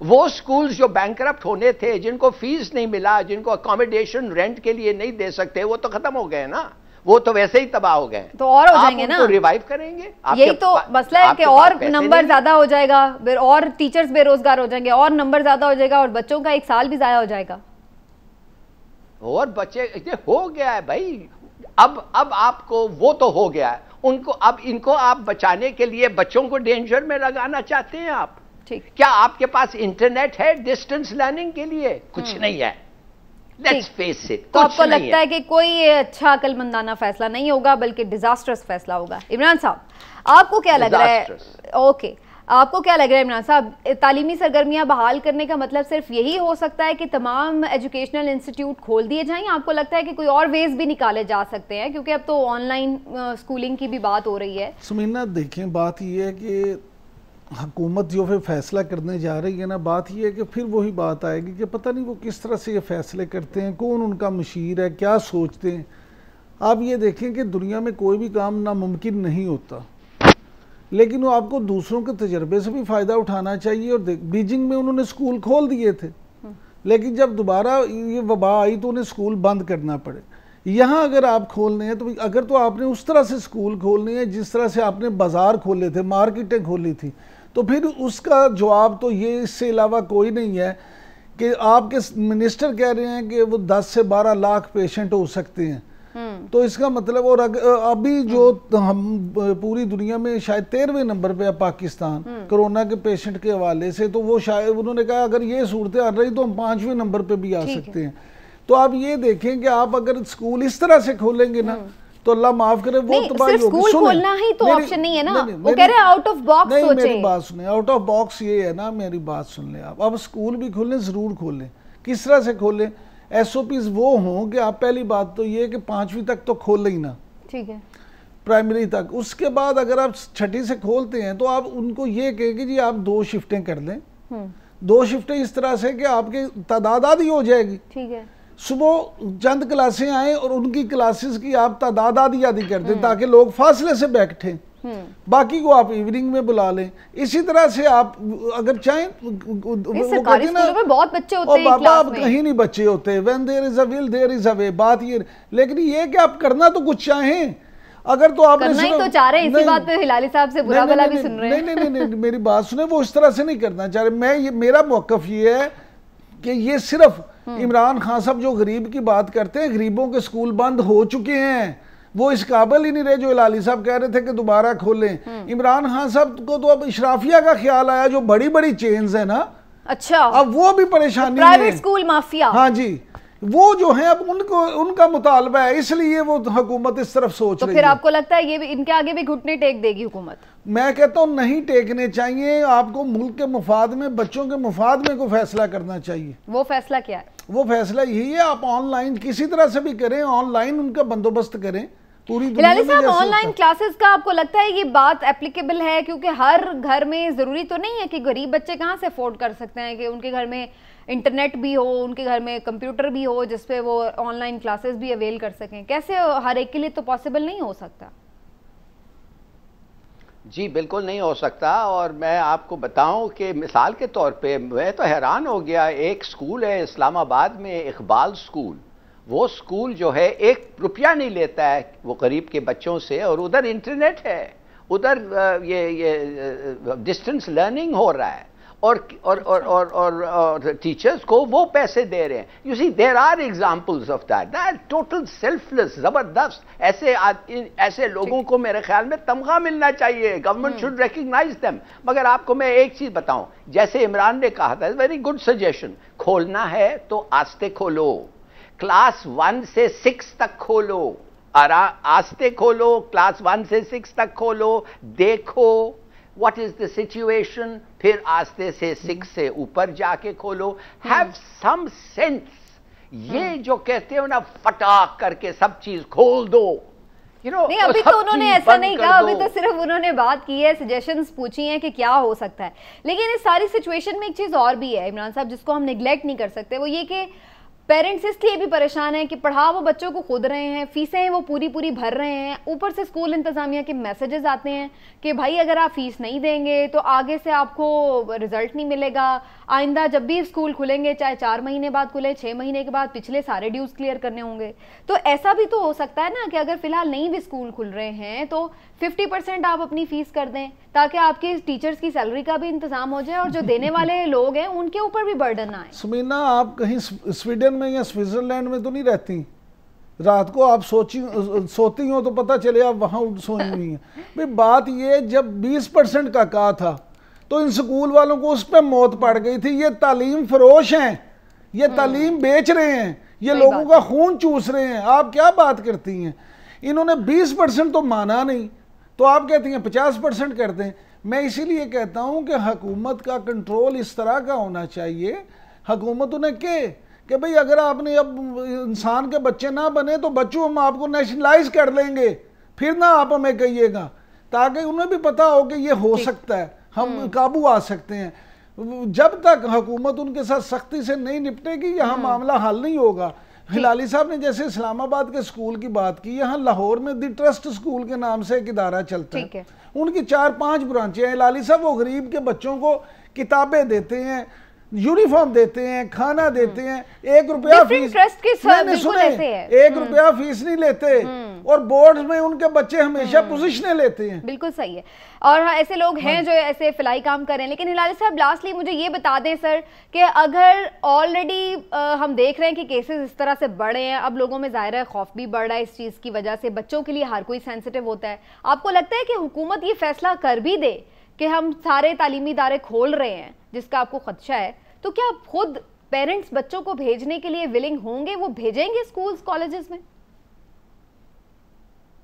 वो स्कूल्स जो बैंकरप्ट होने थे, जिनको फीस नहीं मिला, जिनको अकोमोडेशन रेंट के लिए नहीं दे सकते, वो तो खत्म हो गए ना। वो तो वैसे ही तबाह हो गए, तो और हो जाएंगे ना। रिवाइव करेंगे। यही तो मसला है कि और नंबर ज्यादा हो जाएगा, और टीचर्स बेरोजगार हो जाएंगे, और नंबर ज्यादा हो जाएगा और बच्चों का एक साल भी जाया हो जाएगा। और बच्चे हो गया है भाई, अब आपको वो तो हो गया है, उनको अब इनको आप बचाने के लिए बच्चों को डेंजर में लगाना चाहते हैं आप? ठीक, क्या आपके पास इंटरनेट है डिस्टेंस लर्निंग के लिए? कुछ नहीं है, लेट्स फेस इट। तो आपको लगता है कि कोई अच्छा अकलमंदाना फैसला नहीं होगा बल्कि डिजास्टर्स फैसला होगा? इमरान साहब, आपको क्या लग रहा है? ओके, आपको क्या लग रहा है इमरान साहब, तालीमी सरगर्मियां बहाल करने का मतलब सिर्फ यही हो सकता है कि तमाम एजुकेशनल इंस्टीट्यूट खोल दिए जाएं? आपको लगता है कि कोई और वेज भी निकाले जा सकते हैं, क्योंकि अब तो ऑनलाइन स्कूलिंग की भी बात हो रही है? सुमीना देखें, बात यह है कि हुकूमत जो फिर फैसला करने जा रही है ना, बात यह है कि फिर वही बात आएगी कि पता नहीं वो किस तरह से ये फैसले करते हैं, कौन उनका मशीर है, क्या सोचते हैं। आप ये देखें कि दुनिया में कोई भी काम नामुमकिन नहीं होता, लेकिन वो आपको दूसरों के तजर्बे से भी फ़ायदा उठाना चाहिए। और बीजिंग में उन्होंने स्कूल खोल दिए थे, लेकिन जब दोबारा ये वबा आई तो उन्हें स्कूल बंद करना पड़े। यहाँ अगर आप खोलने हैं तो अगर तो आपने उस तरह से स्कूल खोलने हैं जिस तरह से आपने बाज़ार खोले थे, मार्केटें खोली थी, तो फिर उसका जवाब तो ये इससे अलावा कोई नहीं है कि आपके मिनिस्टर कह रहे हैं कि वो 10 से 12 लाख पेशेंट हो सकते हैं। तो इसका मतलब, और अभी जो हम पूरी दुनिया में शायद 13वें नंबर पे है पाकिस्तान कोरोना के पेशेंट के हवाले से, तो वो शायद उन्होंने कहा अगर ये सूरत आ रही तो हम 5वें नंबर पे भी आ सकते हैं। तो आप ये देखें कि आप अगर स्कूल इस तरह से खोलेंगे ना तो अल्लाह माफ करे वो तबाही होगी। स्कूल खोलना ही तो ऑप्शन नहीं है ना, वो कह रहे हैं आउट ऑफ बॉक्स सोचें। मेरी बात सुने, आउट ऑफ बॉक्स ये है ना, मेरी बात सुन लें आप। अब स्कूल भी खोलें, जरूर खोलें। किस तरह से खोलें? SOPs वो हों कि आप, पहली बात तो ये कि 5वीं तक तो खोल ही ना, ठीक है, प्राइमरी तक। उसके बाद अगर आप 6ठी से खोलते हैं तो आप उनको ये कहें कि जी आप 2 शिफ्टें कर लें। 2 शिफ्टें इस तरह से कि आपकी तादाद आधी हो जाएगी, ठीक है। सुबह चंद क्लासें आए और उनकी क्लासेस की आप तादाद आधी कर दें ताकि लोग फासले से बैठें, बाकी को आप इवनिंग में बुला लें। इसी तरह से आप अगर चाहें, सरकारी स्कूलों में बहुत बच्चे होते हैं बाबा, आप कहीं नहीं बच्चे होते। When there is a will there is a way, बात ये। लेकिन ये कि आप करना तो कुछ चाहें, अगर तो आप करना ही तो चाह रहे हैं, इसी बात पे हिलाली साहब से बुरा भला भी सुन रहे हैं। नहीं, मेरी बात सुने, वो इस तरह से नहीं करना चाह रहे। मेरा मौकफ ये है कि ये सिर्फ इमरान खान साहब जो गरीब की बात करते हैं, गरीबों के स्कूल बंद हो चुके हैं, वो इस काबिल ही नहीं रहे जो हिलाली साहब कह रहे थे कि दोबारा खोलें। इमरान खान साहब को तो अब इशराफिया का ख्याल आया, जो बड़ी बड़ी चेन्स है ना, अच्छा, अब वो भी परेशानी, प्राइवेट स्कूल माफिया, हाँ जी, वो जो है अब उनका मुतालबा है, इसलिए वो हुकूमत इस तरफ सोच रही है। तो फिर आपको लगता है ये भी, इनके आगे भी घुटने टेक देगी हुकूमत? मैं कहता हूँ नहीं टेकने चाहिए। आपको मुल्क के मुफाद में, बच्चों के मुफाद में कोई फैसला करना चाहिए। वो फैसला क्या है? वो फैसला यही है, आप ऑनलाइन किसी तरह से भी करें, ऑनलाइन उनका बंदोबस्त करें पूरी दुनिया में। साहब, ऑनलाइन क्लासेस का आपको लगता है ये बात एप्लीकेबल है? क्योंकि हर घर में जरूरी तो नहीं है कि गरीब बच्चे कहाँ से अफोर्ड कर सकते हैं कि उनके घर में इंटरनेट भी हो, उनके घर में कंप्यूटर भी हो जिसपे वो ऑनलाइन क्लासेस भी अवेल कर सकें। कैसे हर एक के लिए तो पॉसिबल नहीं हो सकता? जी बिल्कुल नहीं हो सकता। और मैं आपको बताऊं कि मिसाल के तौर पे मैं तो हैरान हो गया, एक स्कूल है इस्लामाबाद में, इकबाल स्कूल, वो स्कूल जो है 1 रुपया नहीं लेता है वो गरीब के बच्चों से, और उधर इंटरनेट है, उधर ये डिस्टेंस लर्निंग हो रहा है, और टीचर्स को वो पैसे दे रहे हैं। You see there are examples of that total selfless, जबरदस्त। ऐसे लोगों को मेरे ख्याल में तमगा मिलना चाहिए, गवर्नमेंट शुड रिकॉग्नाइज देम। मगर आपको मैं एक चीज बताऊं, जैसे इमरान ने कहा था, वेरी गुड सजेशन, खोलना है तो आस्ते खोलो, क्लास 1 से 6 तक खोलो, आस्ते खोलो, क्लास 1 से 6 तक खोलो, देखो व्हाट इज द सिचुएशन, फिर आस्ते से 6 से ऊपर जाके खोलो। Have some sense. ये जो कहते हो ना फटाक करके सब चीज खोल दो, नहीं, अभी तो उन्होंने ऐसा नहीं कहा, अभी तो सिर्फ उन्होंने बात की है, सजेशंस पूछी हैं कि क्या हो सकता है। लेकिन इस सारी सिचुएशन में एक चीज और भी है इमरान साहब जिसको हम निगलेक्ट नहीं कर सकते, वो ये कि पेरेंट्स इसलिए भी परेशान हैं कि पढ़ा वो बच्चों को खुद रहे हैं, फीसें वो पूरी भर रहे हैं, ऊपर से स्कूल इंतजामिया के मैसेजेस आते हैं कि भाई अगर आप फीस नहीं देंगे तो आगे से आपको रिजल्ट नहीं मिलेगा, आइंदा जब भी स्कूल खुलेंगे चाहे 4 महीने बाद खुले, 6 महीने के बाद पिछले सारे ड्यूज क्लियर करने होंगे। तो ऐसा भी तो हो सकता है ना कि अगर फिलहाल नहीं भी स्कूल खुल रहे हैं तो 50% आप अपनी फीस कर दें ताकि आपके टीचर्स की सैलरी का भी इंतजाम हो जाए और जो देने वाले लोग हैं उनके ऊपर भी बर्डन ना आए। सुमीना, आप कहीं स्वीडन में या स्विट्जरलैंड में तो नहीं रहती? रात को आप सोती हो तो पता चले आप वहाँ सोई हुई हैं। भाई बात ये, जब 20% का कहा था तो इन स्कूल वालों को उस पर मौत पड़ गई थी। ये तालीम फरोश हैं, ये तालीम बेच रहे हैं, ये लोगों का खून चूस रहे हैं। आप क्या बात करती हैं? इन्होंने 20% तो माना नहीं, तो आप कहती हैं 50% कर दें। मैं इसीलिए कहता हूं कि हुकूमत का कंट्रोल इस तरह का होना चाहिए। हुकूमत उन्हें कि भाई अगर आपने अब इंसान के बच्चे ना बने तो बच्चों हम आपको नेशनलाइज कर लेंगे, फिर ना आप हमें कहिएगा, ताकि उन्हें भी पता हो कि ये हो सकता है, हम काबू आ सकते हैं। जब तक हुकूमत उनके साथ सख्ती से नहीं निपटेगी यहाँ मामला हल नहीं होगा। हिलाली साहब ने जैसे इस्लामाबाद के स्कूल की बात की, यहाँ लाहौर में दी ट्रस्ट स्कूल के नाम से एक इदारा चलता है, उनकी 4-5 ब्रांचें हैं। हिलाली साहब वो गरीब के बच्चों को किताबें देते हैं, यूनिफॉर्म देते हैं, खाना देते हैं, 1 रुपया फीस, मैंने सुने 1 रुपया फीस नहीं लेते, और बोर्ड में उनके बच्चे हमेशा पोजीशनें लेते हैं। बिल्कुल सही है। और ऐसे लोग हैं जो ऐसे फिलाई काम कर रहे हैं। लेकिन हिलाली साहब, लास्टली मुझे ये बता दें सर कि अगर ऑलरेडी हम देख रहे हैं कि केसेस इस तरह से बढ़े हैं, अब लोगों में ज़ाहिर है खौफ भी बढ़ रहा है इस चीज़ की वजह से, बच्चों के लिए हर कोई सेंसिटिव होता है, आपको लगता है कि हुकूमत ये फैसला कर भी दे कि हम सारे तालीमी इदारे खोल रहे हैं जिसका आपको खदशा है, तो क्या खुद पेरेंट्स बच्चों को भेजने के लिए विलिंग होंगे? वो भेजेंगे स्कूल्स कॉलेजेस में?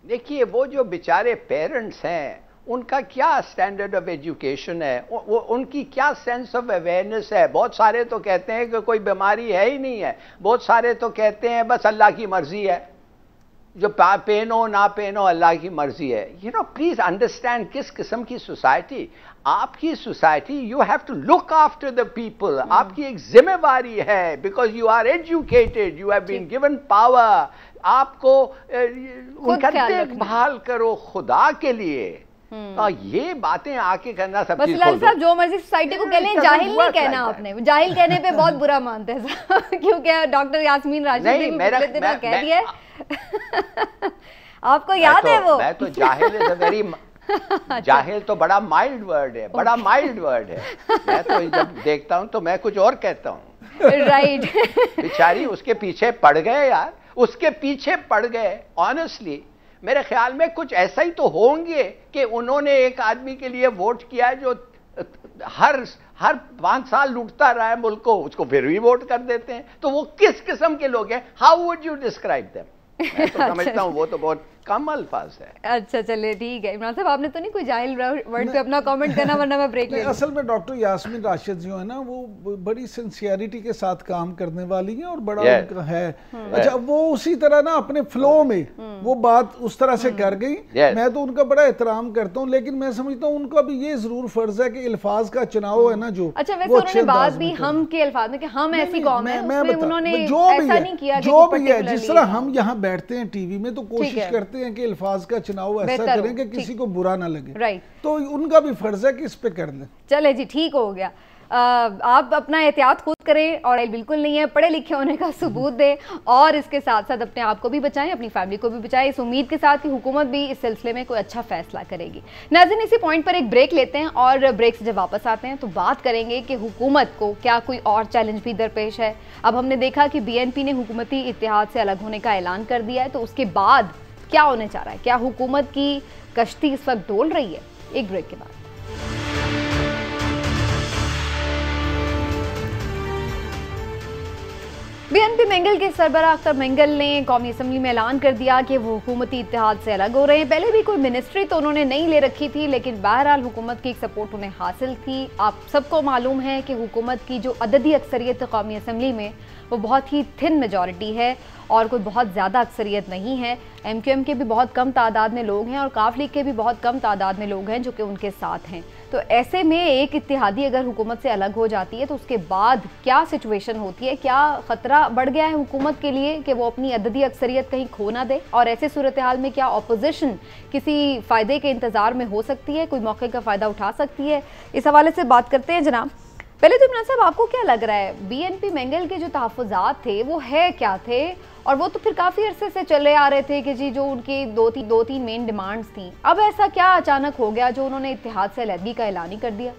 देखिए, वो जो बेचारे पेरेंट्स हैं उनका क्या स्टैंडर्ड ऑफ एजुकेशन है, उनकी क्या सेंस ऑफ अवेयरनेस है। बहुत सारे तो कहते हैं कि कोई बीमारी है ही नहीं है, बहुत सारे तो कहते हैं बस अल्लाह की मर्जी है, जो पहनो ना पहनो अल्लाह की मर्जी है। यू नो, प्लीज अंडरस्टैंड किस किस्म की सोसाइटी आपकी society. You have to look after the people, आपकी एक जिम्मेवारी है, because you are educated, you have been given power, आपको उनका देखभाल करो खुदा के लिए। ये बातें आके करना सब चीज लाल साहब, जो मर्जी सोसाइटी को कह लें, जाहिल नहीं कहना आपने। जाहिल कहने पे बहुत बुरा मानते हैं क्योंकि डॉक्टर यास्मीन राशिद ने पिछले दिनों कह दिया आपको याद है वो। मैं तो जाहिल इज अ वेरी जाहिल तो बड़ा माइल्ड वर्ड है, बड़ा माइल्ड वर्ड है। मैं तो जब देखता हूं तो मैं कुछ और कहता हूं। राइट बेचारी उसके पीछे पड़ गए यार, उसके पीछे पड़ गए। ऑनेस्टली मेरे ख्याल में कुछ ऐसा ही तो होंगे कि उन्होंने एक आदमी के लिए वोट किया है जो हर 5 साल लूटता रहा है मुल्क को, उसको फिर भी वोट कर देते हैं। तो वो किस किस्म के लोग हैं? How would you describe them? मैं तो समझता हूँ वो तो बहुत कम अल्फाज है। अच्छा चलिए ठीक है। इमरान साहब, आपने तो नहीं कोई जाहिल वर्ड पे अपना कमेंट करना, वरना मैं ब्रेक ले। असल में डॉक्टर यास्मीन राशिद जो है ना, वो बड़ी सिंसियरिटी के साथ काम करने वाली है और बड़ा उनका है। अच्छा, वो उसी तरह ना अपने फ्लो में वो बात उस तरह से कर गई। मैं तो उनका बड़ा एहतराम करता हूँ, लेकिन मैं समझता हूँ उनका भी ये जरूर फर्ज है कि अल्फाज का चुनाव है ना जो। अच्छा, वैसे उन्होंने बात भी हम के अल्फाज में कि हम ऐसी कौम है, उन्होंने ऐसा नहीं किया जो भी है। जिस तरह हम यहाँ बैठते हैं टीवी में तो कोशिश करते हैं कि अल्फाज का चुनाव ऐसा करें कि किसी को बुरा ना लगे। राइट, तो उनका भी फर्ज है कि इस पे कर लें। चले जी, ठीक हो गया। आप अपना एहतियात खुद करें और बिल्कुल नहीं है, पढ़े लिखे होने का सबूत दें और इसके साथ साथ अपने आप को भी बचाएं, अपनी फैमिली को भी बचाएं, इस उम्मीद के साथ कि हुकूमत भी इस सिलसिले में कोई अच्छा फैसला करेगी। नाज़रीन, इसी पॉइंट पर एक ब्रेक लेते हैं और ब्रेक से जब वापस आते हैं तो बात करेंगे कि हुकूमत को क्या कोई और चैलेंज भी दरपेश है। अब हमने देखा कि BNP ने हुकूमती इत्तेहाद से अलग होने का ऐलान कर दिया है, तो उसके बाद क्या होने जा रहा है? क्या हुकूमत की कश्ती इस वक्त डोल रही है? एक ब्रेक के बाद। BNP मेंगल के सरबराह अख्तर मेंगल ने कौमी असम्बली में ऐलान कर दिया कि वो हुकूमती इत्तेहाद से अलग हो रहे हैं। पहले भी कोई मिनिस्ट्री तो उन्होंने नहीं ले रखी थी, लेकिन बहरहाल हुकूमत की एक सपोर्ट उन्हें हासिल थी। आप सबको मालूम है कि हुकूमत की जो अददी अक्सरियत कौमी असम्बली में वो बहुत ही थिन मेजॉरिटी है और कोई बहुत ज़्यादा अक्सरियत नहीं है। MQM के भी बहुत कम तादाद में लोग हैं और काफ लीग के भी बहुत कम तादाद में लोग हैं जो कि उनके साथ हैं। तो ऐसे में एक इत्तेहादी अगर हुकूमत से अलग हो जाती है तो उसके बाद क्या सिचुएशन होती है? क्या ख़तरा बढ़ गया है हुकूमत के लिए कि वो अपनी अददी अक्सरियत कहीं खो ना दे? और ऐसे सूरत हाल में क्या अपोजिशन किसी फ़ायदे के इंतज़ार में हो सकती है, कोई मौके का फ़ायदा उठा सकती है? इस हवाले से बात करते हैं जनाब। पहले तो इमरान साहब, आपको क्या लग रहा है BNP मेंगल के जो तहफ़्फ़ुज़ात थे वो है क्या थे और वो तो फिर काफ़ी अरसे से चले आ रहे थे कि जी जो उनकी दो तीन मेन डिमांड्स थी, अब ऐसा क्या अचानक हो गया जो उन्होंने इत्तेहाद से अलहदगी का ऐलान ही कर दिया?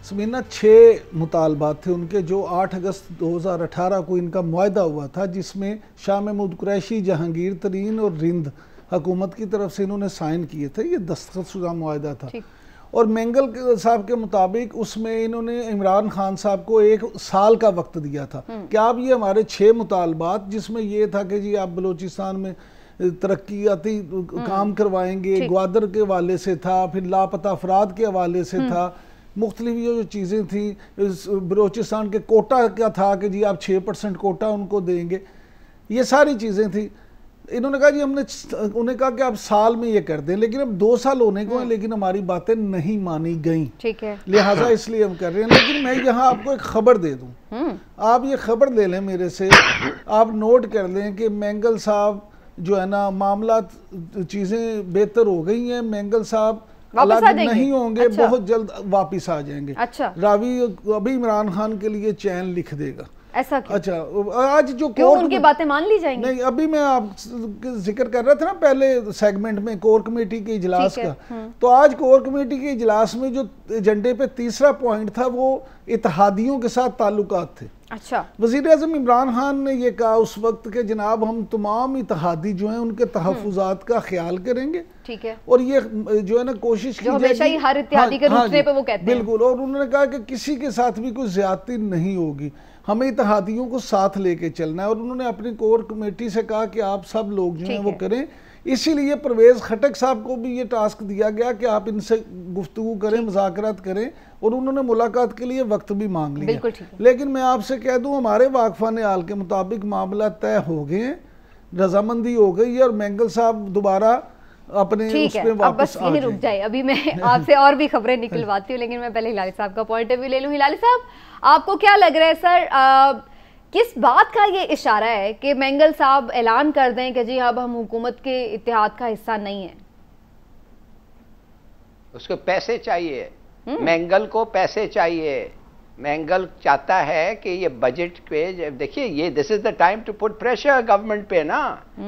समीना 6 मुतालबात थे उनके, जो 8 अगस्त 2018 को इनका मुआहदा हुआ था, जिसमें शाह महमूद कुरैशी, जहांगीर तरीन और रिंद हुकूमत की तरफ से इन्होंने साइन किए थे। ये दस्तखतशुदा मुआहदा था। और मेंगल साहब के मुताबिक उसमें इन्होंने इमरान खान साहब को 1 साल का वक्त दिया था कि आप ये हमारे 6 मुतालबात, जिसमें ये था कि जी आप बलूचिस्तान में तरक्याती काम करवाएंगे, ग्वादर के हवाले से था, फिर लापता अफराद के हवाले से था, मुख्तलिफ जो चीज़ें थी, बलूचिस्तान के कोटा क्या था कि जी आप 6% कोटा उनको देंगे, ये सारी चीज़ें थी। इन्होंने कहा जी उन्हें कहा कि आप साल में ये कर दें, लेकिन अब 2 साल होने को हैं, लेकिन हमारी बातें नहीं मानी गई। ठीक है, लिहाजा इसलिए हम कर रहे हैं। लेकिन मैं यहाँ आपको एक खबर दे दूँ, आप ये खबर ले लें मेरे से, आप नोट कर लें कि मेंगल साहब जो है ना, मामला चीज़ें बेहतर हो गई हैं, मेंगल साहब अलग नहीं होंगे। अच्छा। बहुत जल्द वापिस आ जाएंगे। अच्छा। रावी अभी इमरान खान के लिए चैन लिख देगा। ऐसा क्यों? अच्छा, आज जो कोर्ट उनकी बातें मान ली जाएंगी? नहीं, अभी मैं आप जिक्र कर रहा था ना पहले सेगमेंट में कोर कमेटी के इजलास का, तो आज कोर कमेटी के इजलास में जो एजेंडे पे तीसरा पॉइंट था वो इत्तेहादियों के साथ ताल्लुकात थे। अच्छा। वज़ीर आज़म इमरान खान ने ये कहा उस वक्त के जनाब हम तमाम इत्तेहादी जो हैं उनके तहफ़्फ़ुज़ात का ख्याल करेंगे। ठीक है। और ये जो है ना कोशिश की जाएगी हर इत्तेहादी के रुतबे पे वो कहते हैं। बिल्कुल। और उन्होंने कहा कि किसी के साथ भी कोई ज़्यादती नहीं होगी, हमें इत्तेहादियों को साथ लेके चलना है। और उन्होंने अपनी कोर कमेटी से कहा कि आप सब लोग जो हैं वो करें। इसीलिए परवेज़ खटक साहब को भी ये टास्क दिया गया कि आप इनसे गुफ्तगू करें, मुज़ाकरात करें, और उन्होंने मुलाकात के लिए वक्त भी मांग लिया। लेकिन मैं आपसे कह दूं, हमारे वाकफान हाल के मुताबिक मामला तय हो गए हैं, रजामंदी हो गई है, और मेंगल साहब दोबारा अपने उस पे वापस आ रुक जाए। अभी मैं आपसे और भी खबरें निकलवाती हूँ, लेकिन मैं पहले हिलाली साहब का पॉइंट ऑफ व्यू ले लूँ। हिलाली साहब, आपको क्या लग रहा है सर, किस बात का ये इशारा है कि मेंगल साहब ऐलान कर दें कि जी अब हम हुकूमत के इत्तेहाद का हिस्सा नहीं है? उसको पैसे चाहिए, मेंगल को पैसे चाहिए। मेंगल चाहता है कि ये बजट पे, देखिए ये this is the time to put pressure government पे ना।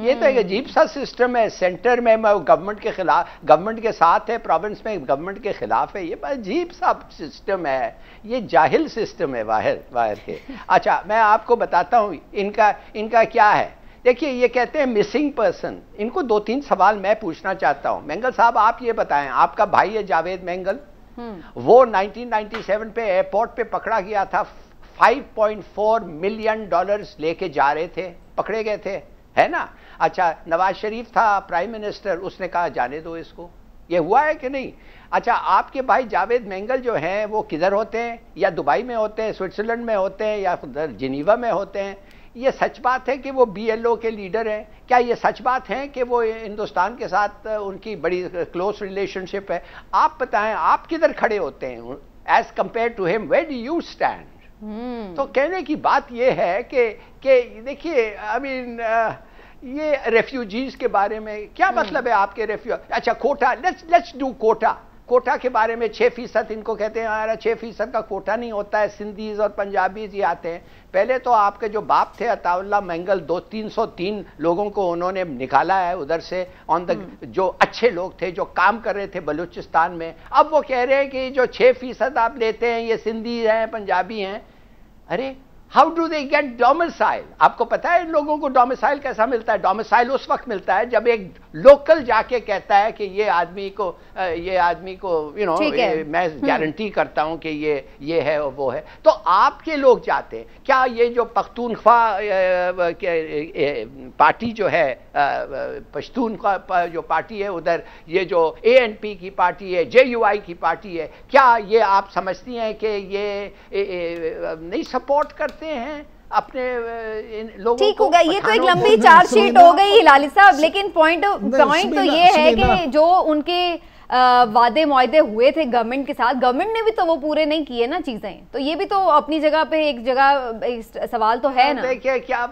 ये तो एक अजीब सा सिस्टम है, सेंटर में गवर्नमेंट के खिलाफ, गवर्नमेंट के साथ है, प्रोविंस में गवर्नमेंट के खिलाफ है। ये अजीब सा सिस्टम है, ये जाहिल सिस्टम है बाहर के। अच्छा, मैं आपको बताता हूँ इनका क्या है। देखिए, ये कहते हैं मिसिंग पर्सन। इनको 2-3 सवाल मैं पूछना चाहता हूँ। मेंगल साहब, आप ये बताएं, आपका भाई है जावेद मेंगल, वो 1997 पे एयरपोर्ट पे पकड़ा गया था, $5.4 मिलियन लेके जा रहे थे, पकड़े गए थे, है ना। अच्छा, नवाज शरीफ था प्राइम मिनिस्टर, उसने कहा जाने दो इसको। ये हुआ है कि नहीं? अच्छा, आपके भाई जावेद मेंगल जो हैं वो किधर होते हैं? या दुबई में होते हैं, स्विट्जरलैंड में होते हैं, या जिनीवा में होते हैं? ये सच बात है कि वो BLO के लीडर हैं? क्या ये सच बात है कि वो हिंदुस्तान के साथ उनकी बड़ी क्लोज रिलेशनशिप है? आप बताएं, आप किधर खड़े होते हैं as compare to him? Where do you stand? तो कहने की बात ये है कि देखिए, आई मीन ये रेफ्यूजीज के बारे में क्या मतलब है आपके अच्छा, कोटा, लेट्स डू कोटा के बारे में 6% इनको कहते हैं हमारा 6% का कोटा नहीं होता है, सिंधीज और पंजाबीज ही आते हैं। पहले तो आपके जो बाप थे अताउल्ला मेंगल, 303 लोगों को उन्होंने निकाला है उधर से, ऑन द, जो अच्छे लोग थे, जो काम कर रहे थे बलूचिस्तान में। अब वो कह रहे हैं कि जो 6% आप लेते हैं ये सिंधी हैं, पंजाबी हैं। अरे, how do they get domicile? आपको पता है इन लोगों को डोमिसाइल कैसा मिलता है? डोमिसाइल उस वक्त मिलता है जब एक लोकल जाके कहता है कि ये आदमी को यू नो मैं गारंटी करता हूं कि ये है और वो है। तो आपके लोग जाते हैं क्या? ये जो पख्तूनख्वा पार्टी जो है, पश्तूनख्वा जो पार्टी है उधर, ये जो ANP की पार्टी है, JUI की पार्टी है, क्या ये आप समझती हैं कि ये नहीं सपोर्ट करते हैं अपने इन लोगों को? ठीक हो गया, ये तो एक लंबी चार्जशीट हो गई हिलाली साहब, लेकिन पॉइंट तो ये है कि जो उनके वादे मुआहदे हुए थे गवर्नमेंट के साथ, गवर्नमेंट ने भी तो वो पूरे नहीं किए ना चीजें। तो ये भी तो अपनी जगह पे एक सवाल तो है ना। देखिए, क्या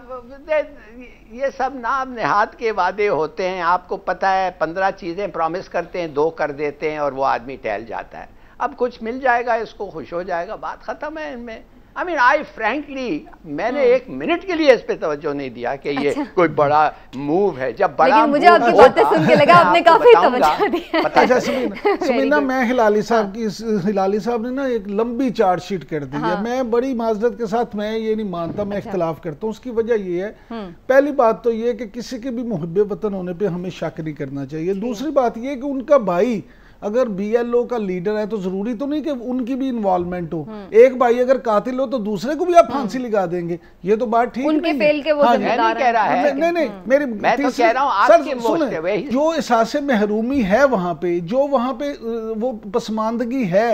ये सब नाम नेहाद के वादे होते हैं। आपको पता है 15 चीजें प्रॉमिस करते हैं, 2 कर देते हैं और वो आदमी टहल जाता है। अब कुछ मिल जाएगा, इसको खुश हो जाएगा, बात खत्म है इनमें। आई मीन आई फ्रैंकली मैंने एक मिनट के लिए इस पे तवज्जो नहीं दिया कि ये कोई बड़ा मूव है। जब बड़ा लेकिन मुझे आपकी बातें सुन के लगा आपने काफी तवज्जो दी। अच्छा समीना, मैं हिलाली साहब ने ना एक लंबी चार्जशीट कर दी है। मैं बड़ी माजरत के साथ मैं ये नहीं मानता, मैं इख्तिलाफ करता हूँ। उसकी वजह ये है, पहली बात तो ये कि किसी के भी मुहब्बे वतन होने पे हमें शक नहीं करना चाहिए। दूसरी बात ये कि उनका भाई अगर BLO का लीडर है तो जरूरी तो नहीं कि उनकी भी इन्वॉल्वमेंट हो। एक भाई अगर कातिल हो तो दूसरे को भी आप फांसी लगा देंगे, ये तो बात ठीक उनके नहीं फेल के वो जिम्मेदार कह रहा है। नहीं मेरी मैं तो कह रहा हूं आपके सुने, जो एहसास महरूमी है वहां पे, जो वहां पे वो पसमानदगी है,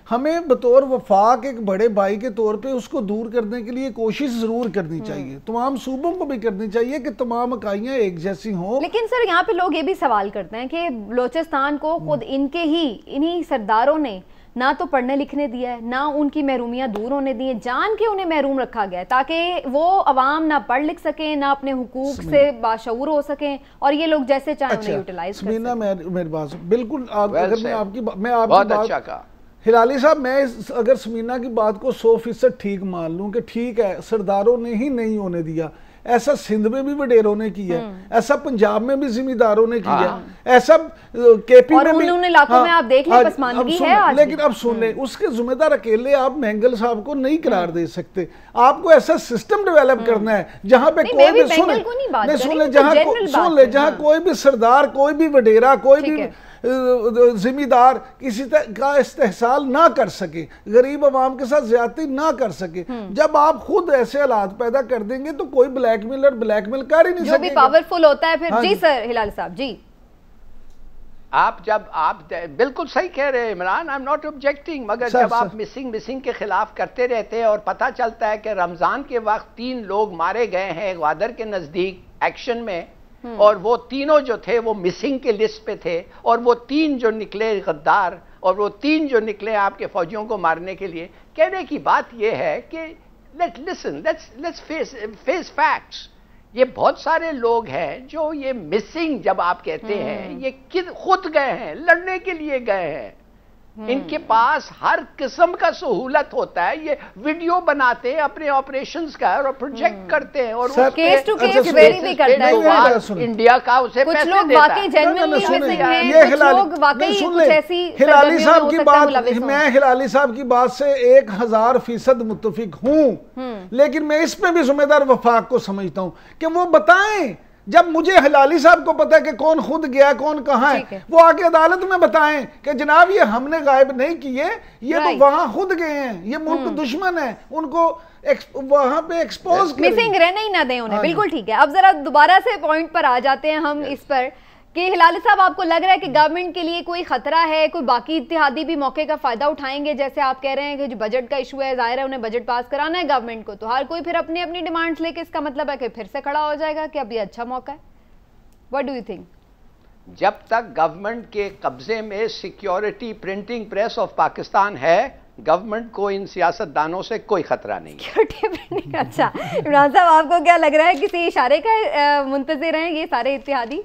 हमें बतौर वफाक एक बड़े भाई के तौर पे उसको दूर करने के लिए कोशिश जरूर करनी चाहिए। तमाम सूबों को भी करनी चाहिए कि तमाम इकाइयां एक जैसी हों। लेकिन सर यहाँ पे लोग ये भी सवाल करते हैं कि बलोचिस्तान को खुद इन्हीं सरदारों ने ना तो पढ़ने लिखने दिया है, ना उनकी महरूमियाँ दूर होने दी है, जान के उन्हें महरूम रखा गया है ताकि वो अवाम ना पढ़ लिख सकें, ना अपने हुकूक से बाशऊर हो सकें, और ये लोग जैसे चाहे उन्हें यूटिलाइज कर सकें। मेरी बात बिल्कुल, अगर मैं आपकी बात हिलाली साहब, मैं अगर समीना की बात को 100% ठीक मान लूं कि ठीक है सरदारों ने ही नहीं होने दिया, ऐसा सिंध में भी वडेरों ने किया है, ऐसा पंजाब में भी जिम्मेदारों ने किया है, ऐसा KP में भी उन इलाकों में आप देख लें पसमानदगी है आज। लेकिन अब सुन लें, उसके जिम्मेदार अकेले आप मैंगल साहब को नहीं करार दे सकते। आपको ऐसा सिस्टम डेवलप करना है जहां पे कोई भी सुन ले जहां कोई भी सरदार, कोई भी वडेरा, कोई भी जिम्मेदार किसी का इस्तेहसाल ना कर सके, गरीब आवाम के साथ ज्यादती ना कर सके। जब आप खुद ऐसे हालात पैदा कर देंगे तो कोई ब्लैकमेलर ब्लैकमेल कर ही नहीं सकेगा। जो भी पावरफुल होता है फिर। जी सर हिलाल साहब जी, आप बिल्कुल सही कह रहे हैं Imran, I am not objecting, मगर जब आप मिसिंग के खिलाफ करते रहते हैं और पता चलता है कि रमजान के वक्त 3 लोग मारे गए हैं ग्वादर के नजदीक एक्शन में, और वो तीनों जो थे वो मिसिंग के लिस्ट पे थे, और वो 3 जो निकले गद्दार, और वो 3 जो निकले आपके फौजियों को मारने के लिए। कहने की बात ये है कि लेट्स फेस फैक्ट्स। ये बहुत सारे लोग हैं जो ये मिसिंग जब आप कहते हैं, ये खुद गए हैं, लड़ने के लिए गए हैं, इनके पास हर किस्म का सहूलत होता है, ये वीडियो बनाते हैं अपने ऑपरेशंस का और प्रोजेक्ट करते हैं, और केस टू केस वेरी भी करता है इंडिया का उसे कुछ पैसे लोग देता वाकई जेन्युइनली मिसिंग हैं, कुछ लोग वाकई कुछ ऐसी हिलाली साहब की बात, मैं हिलाली साहब की बात से 1000% मुत्तफिक हूं, लेकिन मैं इस पे भी जिम्मेदार वफाक को समझता हूं कि वो बताएं। जब मुझे हिलाली साहब को पता है कि कौन खुद गया कौन कहां है, वो आके अदालत में बताएं कि जनाब ये हमने गायब नहीं किए, ये तो वहां खुद गए हैं, ये मुल्क दुश्मन है, उनको वहां पे एक्सपोज मिसिंग रहने ही ना दें उन्हें। बिल्कुल ठीक है। अब जरा दोबारा से पॉइंट पर आ जाते हैं हम इस पर कि हिलाली साहब, आपको लग रहा है कि गवर्नमेंट के लिए कोई खतरा है, कोई बाकी इत्तेहादी भी मौके का फायदा उठाएंगे? जैसे आप कह रहे हैं कि जो बजट का इशू है, जाहिर है उन्हें बजट पास कराना है गवर्नमेंट को, तो हर कोई फिर अपनी अपनी डिमांड्स लेके, इसका मतलब है कि फिर से खड़ा हो जाएगा कि अभी अच्छा मौका है। What do you think? जब तक गवर्नमेंट के कब्जे में security printing press of Pakistan है, गवर्नमेंट को इन सियासतदानों से कोई खतरा नहीं है। अच्छा इमरान साहब, आपको क्या लग रहा है किसी इशारे का मुंतजिर हैं ये सारे इत्तेहादी?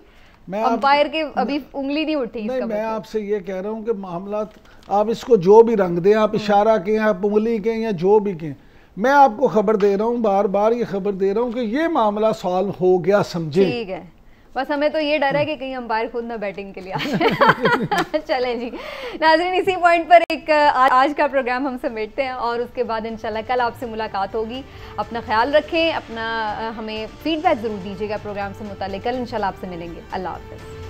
अंपायर के अभी उंगली नहीं उठी। नहीं, मैं आपसे ये कह रहा हूँ कि मामला आप इसको जो भी रंग दें, आप इशारा के, आप उंगली के, या जो भी के, मैं आपको खबर दे रहा हूँ, बार बार ये खबर दे रहा हूँ कि ये मामला सॉल्व हो गया, समझे। ठीक है, बस हमें तो ये डर है कि कहीं अंपायर खुद ना बैटिंग के लिए आए। चले जी नाज़रीन, इसी पॉइंट पर एक आज का प्रोग्राम हम समेटते हैं और उसके बाद इंशाल्लाह कल आपसे मुलाकात होगी। अपना ख्याल रखें, अपना हमें फीडबैक ज़रूर दीजिएगा प्रोग्राम से मुताल्लिक़। कल इंशाल्लाह आपसे मिलेंगे। अल्लाह हाफ़िज़।